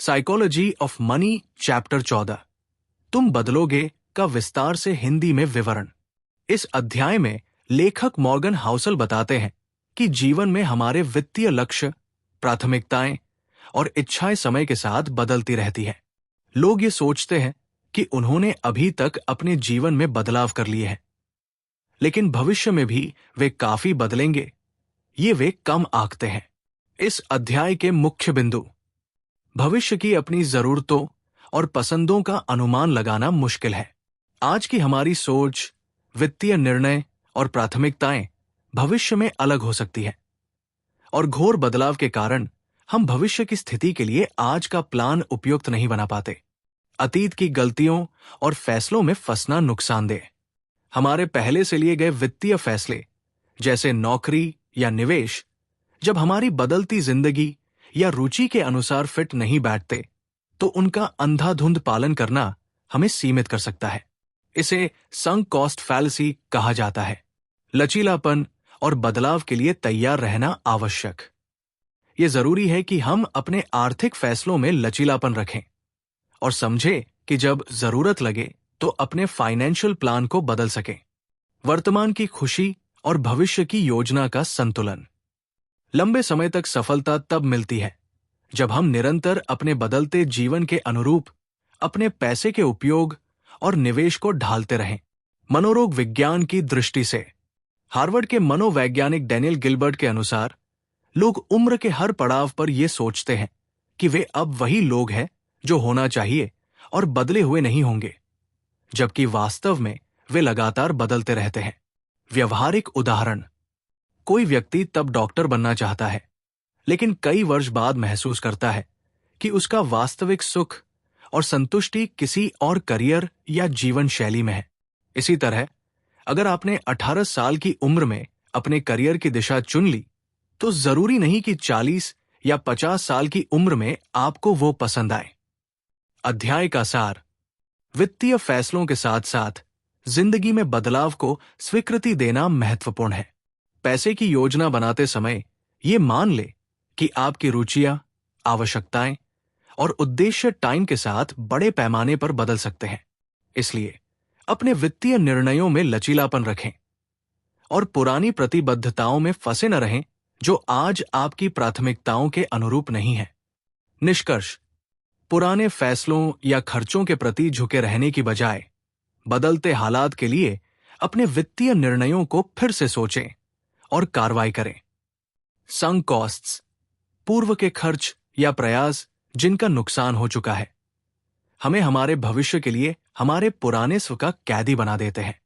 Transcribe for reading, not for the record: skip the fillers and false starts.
Psychology of money chapter 14 तुम बदलोगे का विस्तार से हिंदी में विवरण। इस अध्याय में लेखक मॉर्गन हाउसल बताते हैं कि जीवन में हमारे वित्तीय लक्ष्य, प्राथमिकताएं और इच्छाएं समय के साथ बदलती रहती हैं। लोग ये सोचते हैं कि उन्होंने अभी तक अपने जीवन में बदलाव कर लिए हैं, लेकिन भविष्य में भी वे काफी बदलेंगे, ये वे कम आंकते हैं। इस अध्याय के मुख्य बिंदु: भविष्य की अपनी जरूरतों और पसंदों का अनुमान लगाना मुश्किल है। आज की हमारी सोच, वित्तीय निर्णय और प्राथमिकताएं भविष्य में अलग हो सकती है, और घोर बदलाव के कारण हम भविष्य की स्थिति के लिए आज का प्लान उपयुक्त नहीं बना पाते। अतीत की गलतियों और फैसलों में फंसना नुकसानदेह। हमारे पहले से लिए गए वित्तीय फैसले, जैसे नौकरी या निवेश, जब हमारी बदलती जिंदगी या रुचि के अनुसार फिट नहीं बैठते, तो उनका अंधाधुंध पालन करना हमें सीमित कर सकता है। इसे संक कॉस्ट फैलेसी कहा जाता है। लचीलापन और बदलाव के लिए तैयार रहना आवश्यक। ये जरूरी है कि हम अपने आर्थिक फैसलों में लचीलापन रखें और समझें कि जब जरूरत लगे तो अपने फाइनेंशियल प्लान को बदल सकें। वर्तमान की खुशी और भविष्य की योजना का संतुलन। लंबे समय तक सफलता तब मिलती है जब हम निरंतर अपने बदलते जीवन के अनुरूप अपने पैसे के उपयोग और निवेश को ढालते रहें। मनोरोग विज्ञान की दृष्टि से हार्वर्ड के मनोवैज्ञानिक डैनियल गिलबर्ट के अनुसार, लोग उम्र के हर पड़ाव पर यह सोचते हैं कि वे अब वही लोग हैं जो होना चाहिए और बदले हुए नहीं होंगे, जबकि वास्तव में वे लगातार बदलते रहते हैं। व्यवहारिक उदाहरण: कोई व्यक्ति तब डॉक्टर बनना चाहता है, लेकिन कई वर्ष बाद महसूस करता है कि उसका वास्तविक सुख और संतुष्टि किसी और करियर या जीवन शैली में है। इसी तरह अगर आपने 18 साल की उम्र में अपने करियर की दिशा चुन ली, तो जरूरी नहीं कि 40 या 50 साल की उम्र में आपको वो पसंद आए। अध्याय का सार: वित्तीय फैसलों के साथ साथ जिंदगी में बदलाव को स्वीकृति देना महत्वपूर्ण है। पैसे की योजना बनाते समय ये मान ले कि आपकी रुचियां, आवश्यकताएं और उद्देश्य टाइम के साथ बड़े पैमाने पर बदल सकते हैं। इसलिए अपने वित्तीय निर्णयों में लचीलापन रखें और पुरानी प्रतिबद्धताओं में फंसे न रहें जो आज आपकी प्राथमिकताओं के अनुरूप नहीं है। निष्कर्ष: पुराने फैसलों या खर्चों के प्रति झुके रहने की बजाय बदलते हालात के लिए अपने वित्तीय निर्णयों को फिर से सोचें और कार्रवाई करें। संक कॉस्ट्स: पूर्व के खर्च या प्रयास जिनका नुकसान हो चुका है, हमें हमारे भविष्य के लिए हमारे पुराने स्व का कैदी बना देते हैं।